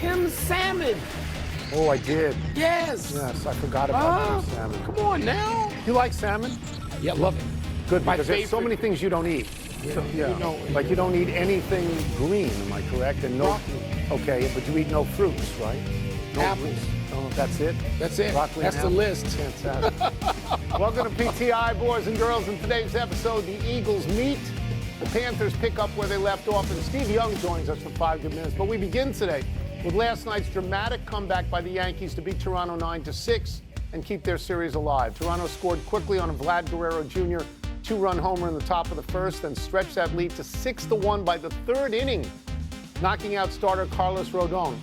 Tim Salmon. Oh, I did. Yes. Yes, I forgot about Tim Salmon. Come on now. You like salmon? Yeah, love it. Good, My because there's so favorite. many things you don't eat. Yeah, So, you know, like you don't eat anything green, am I correct? And no. Broccoli. Okay, but you eat no fruits, right? No Apples. fruits. Oh, that's it? That's it. Broccoli That's and the apples. list. Fantastic. Welcome to PTI, boys and girls. In today's episode, the Eagles meet. The Panthers pick up where they left off, and Steve Young joins us for 5 good minutes. But we begin today with last night's dramatic comeback by the Yankees to beat Toronto 9-6 and keep their series alive. Toronto scored quickly on a Vlad Guerrero Jr. 2-run homer in the top of the first, then stretched that lead to 6-1 by the third inning, knocking out starter Carlos Rodon.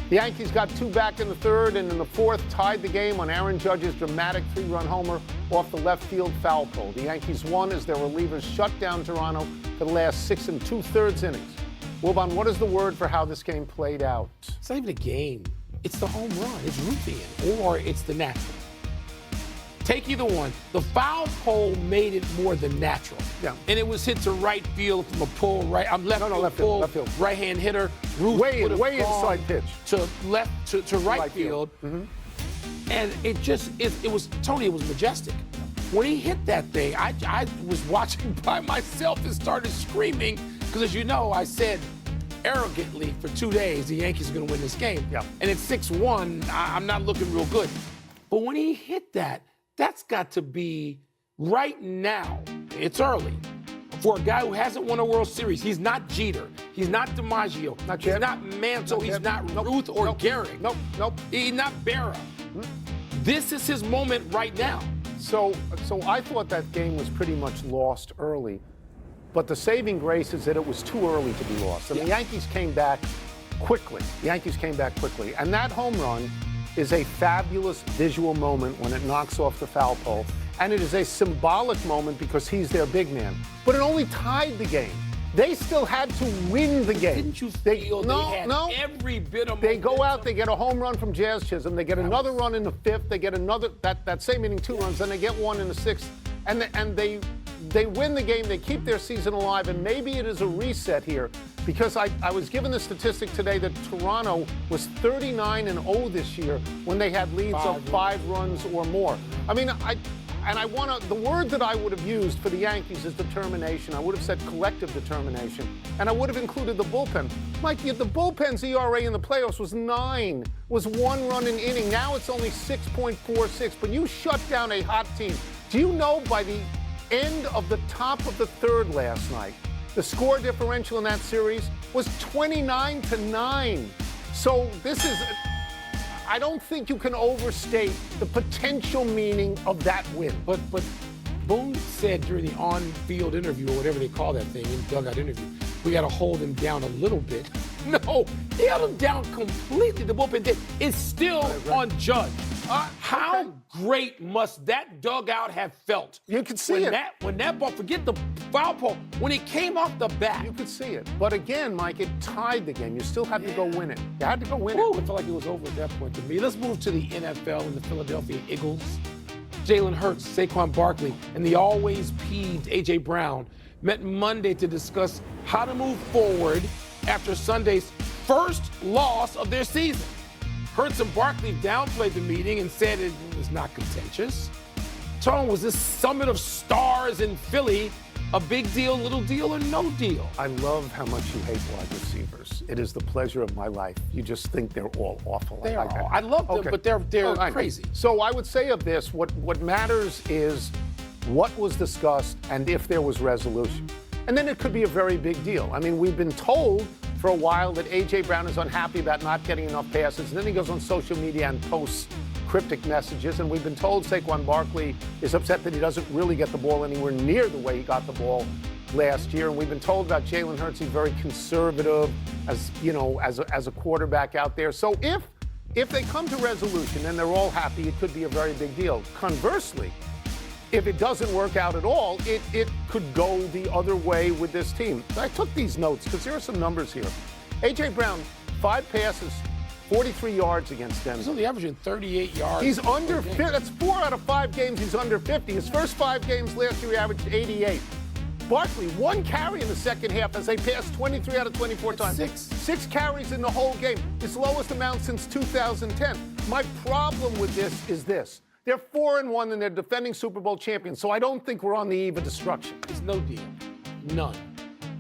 The Yankees got 2 back in the third, and in the fourth tied the game on Aaron Judge's dramatic 3-run homer off the left field foul pole. The Yankees won as their relievers shut down Toronto for the last 6 2/3 innings. Wilbon, what is the word for how this game played out? It's not even a game. It's the home run. It's routine, or it's the natural. Take either one. The foul pole made it more than natural. Yeah. And it was hit to right field from a pull right. I'm left field, left pull, field. right-hand hitter. Ruth Way would have inside gone pitch. to left to right field. And it just it was Tony. It was majestic. When he hit that thing, I was watching by myself and started screaming because, as you know, I said arrogantly for 2 days the Yankees are going to win this game. Yeah. And it's 6-1. I'm not looking real good. But when he hit that, that's got to be right now. It's early for a guy who hasn't won a World Series. He's not Jeter. He's not DiMaggio. Not he's yet. not Mantle. He's yet. not Nope. Ruth or Nope. Gehrig. Nope. He's not Berra. This is his moment right now. So I thought that game was pretty much lost early, but the saving grace is that it was too early to be lost. And the Yankees came back quickly. And that home run is a fabulous visual moment when it knocks off the foul pole. And it is a symbolic moment because he's their big man. But it only tied the game. They still had to win the game. Didn't you feel they had no. every bit of They go momentum? out, they get a home run from Jazz Chisholm, they get another run in the fifth, they get another, that same inning 2 runs, then they get one in the sixth, and they win the game, they keep their season alive, and maybe it is a reset here, because I was given the statistic today that Toronto was 39-0 this year when they had leads of 5 runs or more. I mean, the word that I would have used for the Yankees is determination. I would have said collective determination. And I would have included the bullpen. Mike, the bullpen's ERA in the playoffs was 9, was 1 run an inning. Now it's only 6.46, but you shut down a hot team. Do you know by the end of the top of the third last night, the score differential in that series was 29-9. So this is... I don't think you can overstate the potential meaning of that win. But Boone said during the on-field interview, or whatever they call that thing, in dugout interview, we got to hold him down a little bit. No, they held him down completely. The bullpen did. It's still on Judge. How great must that dugout have felt? You could see it. When that ball, forget the foul pole, when it came off the bat. You could see it. But again, Mike, it tied the game. You still had to go win it. You had to go win Ooh, it. it felt like it was over at that point to me. Let's move to the NFL and the Philadelphia Eagles. Jalen Hurts, Saquon Barkley, and the always peeved A.J. Brown met Monday to discuss how to move forward after Sunday's first loss of their season. Hurts and Barkley downplayed the meeting and said it was not contentious. Tone, was this summit of stars in Philly a big deal, little deal, or no deal? I love how much you hate wide receivers. It is the pleasure of my life. You just think they're all awful. They are. I love them, but they're crazy. So I would say of this, what matters is what was discussed and if there was resolution. And then it could be a very big deal. I mean, we've been told for a while that A.J. Brown is unhappy about not getting enough passes. And then he goes on social media and posts cryptic messages. And we've been told Saquon Barkley is upset that he doesn't really get the ball anywhere near the way he got the ball last year. And we've been told about Jalen Hurts, he's very conservative as a quarterback out there. So if they come to resolution and they're all happy, it could be a very big deal. Conversely, if it doesn't work out at all, it could go the other way with this team. I took these notes because there are some numbers here. A.J. Brown, 5 passes, 43 yards against them. He's only averaging 38 yards. He's under 50. That's 4 out of 5 games he's under 50. His first 5 games last year, he averaged 88. Barkley, 1 carry in the second half as they passed 23 out of 24 times. Six carries in the whole game. Its lowest amount since 2010. My problem with this is this. They're 4-1 and they're defending Super Bowl champions, so I don't think we're on the eve of destruction. There's no deal. None.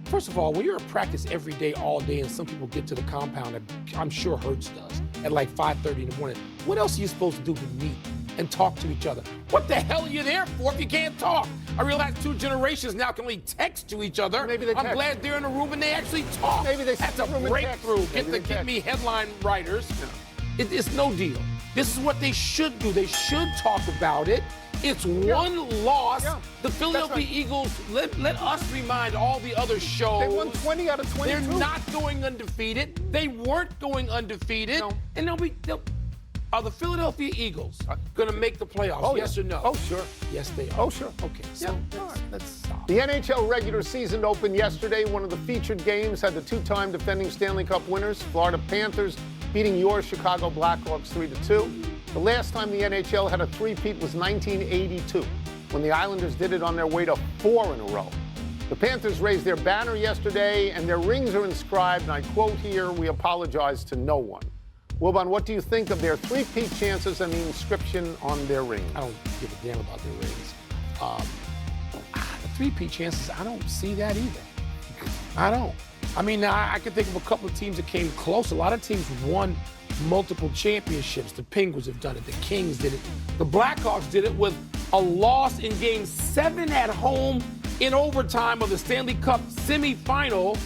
First of all, when you're at practice every day, all day, and some people get to the compound, I'm sure Hurts does, at like 5:30 in the morning, what else are you supposed to do but meet and talk to each other? What the hell are you there for if you can't talk? I realize 2 generations now can only text to each other. Maybe they text. I'm glad they're in a room and they actually talk. Maybe they That's a breakthrough. Get me headline writers. No. It's no deal. This is what they should do. They should talk about it. It's one loss. Yeah. The Philadelphia Eagles, let us remind all the other shows. They won 20 out of 22. They're not going undefeated. They weren't going undefeated. No. And are the Philadelphia Eagles going to make the playoffs? Yes or no? Oh, sure. Yes, they are. Oh, sure. Okay, so let's stop. The NHL regular season opened yesterday. One of the featured games had the 2-time defending Stanley Cup winners, Florida Panthers, beating your Chicago Blackhawks 3-2. The last time the NHL had a three-peat was 1982, when the Islanders did it on their way to 4 in a row. The Panthers raised their banner yesterday, and their rings are inscribed, and I quote here, "We apologize to no one." Wilbon, what do you think of their three-peat chances and the inscription on their rings? I don't give a damn about their rings. The three-peat chances, I don't see that either. I don't. I mean, I can think of a couple of teams that came close. A lot of teams won multiple championships. The Penguins have done it. The Kings did it. The Blackhawks did it with a loss in Game 7 at home in overtime of the Stanley Cup semifinal,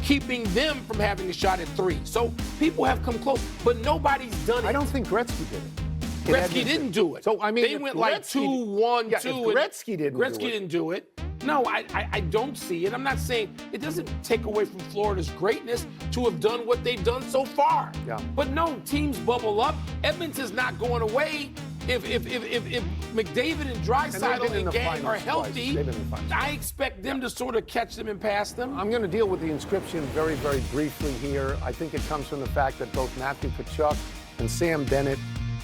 keeping them from having a shot at 3. So people have come close, but nobody's done it. I don't think Gretzky did it. Gretzky didn't do it. So, I mean, they went like 2-1-2. Yeah, Gretzky didn't do it. No, I don't see it. I'm not saying it doesn't take away from Florida's greatness to have done what they've done so far. Yeah. But no, teams bubble up. Edmonton's not going away. If McDavid and Draisaitl and Gang are healthy, I expect them to sort of catch them and pass them. I'm going to deal with the inscription very, very briefly here. I think it comes from the fact that both Matthew Tkachuk and Sam Bennett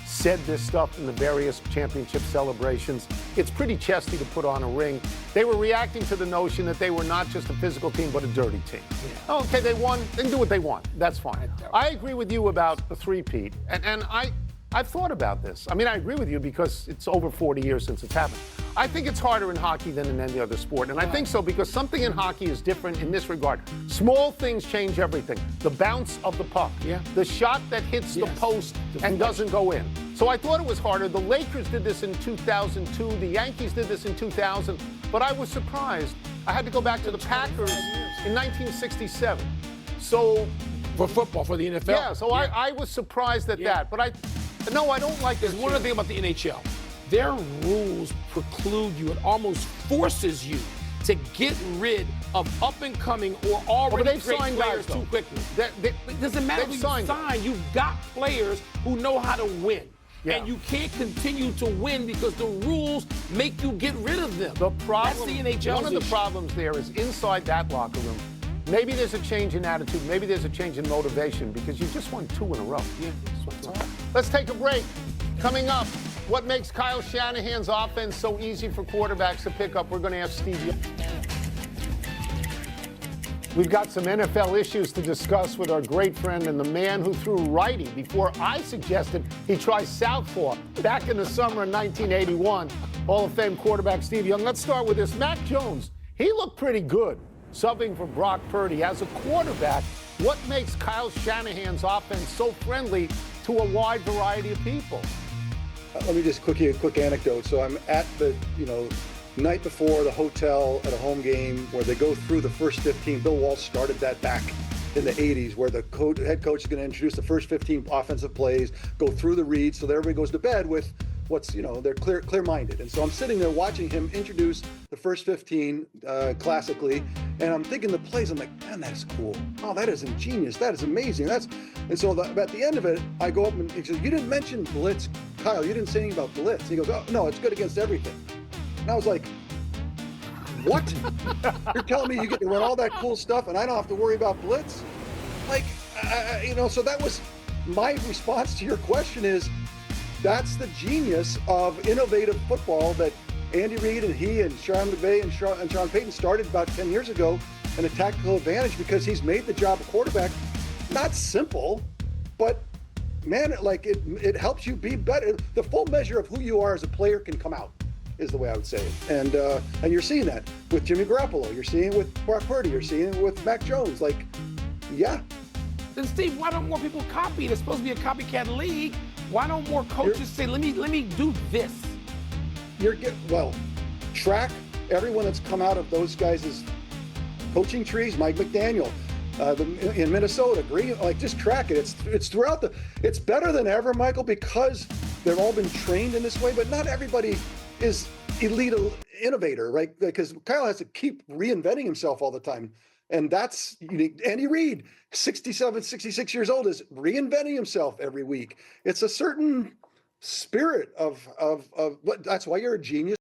said this stuff in the various championship celebrations. It's pretty chesty to put on a ring. They were reacting to the notion that they were not just a physical team, but a dirty team. Yeah. Okay, they won. They can do what they want. That's fine. I agree with you about the three-peat, and I've thought about this. I mean, I agree with you because it's over 40 years since it's happened. I think it's harder in hockey than in any other sport, and I think so because something in hockey is different in this regard. Small things change everything. The bounce of the puck, the shot that hits the post and doesn't go in. So I thought it was harder. The Lakers did this in 2002. The Yankees did this in 2000. But I was surprised. I had to go back to the Packers in 1967. So for football, for the NFL. Yeah, so I was surprised at that. But I don't like this. There's one other thing about the NHL. Their rules preclude you. It almost forces you to get rid of up-and-coming or already great players too quickly. It doesn't matter who you sign. You've got players who know how to win. Yeah. And you can't continue to win because the rules make you get rid of them. The problem, that's the NHL. One of the problems there is inside that locker room. Maybe there's a change in attitude. Maybe there's a change in motivation because you just won 2 in a row. Yeah, Let's take a break. Coming up, what makes Kyle Shanahan's offense so easy for quarterbacks to pick up? We're going to ask Steve. We've got some NFL issues to discuss with our great friend and the man who threw righty before I suggested he try southpaw back in the summer of 1981. Hall of Fame quarterback Steve Young. Let's start with this. Mac Jones, he looked pretty good subbing for Brock Purdy. As a quarterback, what makes Kyle Shanahan's offense so friendly to a wide variety of people? Let me just quick anecdote. So I'm at the, night before the hotel at a home game where they go through the first 15. Bill Walsh started that back in the 80s where the head coach is going to introduce the first 15 offensive plays, go through the reads so that everybody goes to bed with what's, they're clear-minded. And so I'm sitting there watching him introduce the first 15 classically, and I'm thinking the plays, I'm like, man, that's cool. Oh, that is ingenious. That is amazing. And so at the end of it, I go up and he says, you didn't mention blitz. Kyle, you didn't say anything about blitz. He goes, oh, no, it's good against everything. And I was like, what? You're telling me you get to run all that cool stuff and I don't have to worry about blitz? Like, so that was my response to your question is, that's the genius of innovative football that Andy Reid and he and Sean McVay and Sean Payton started about 10 years ago in a tactical advantage because he's made the job of quarterback not simple, but man, it helps you be better. The full measure of who you are as a player can come out, is the way I would say it. And you're seeing that with Jimmy Garoppolo. You're seeing it with Brock Purdy. You're seeing it with Mac Jones. Yeah. Then Steve, why don't more people copy it? It's supposed to be a copycat league. Why don't more coaches say, let me do this? Track everyone that's come out of those guys' coaching trees. Mike McDaniel in Minnesota, just track it. It's throughout it's better than ever, Michael, because they've all been trained in this way, but not everybody is elite innovator, right? Because Kyle has to keep reinventing himself all the time. And that's unique. Andy Reid, 67, 66 years old, is reinventing himself every week. It's a certain spirit of that's why you're a genius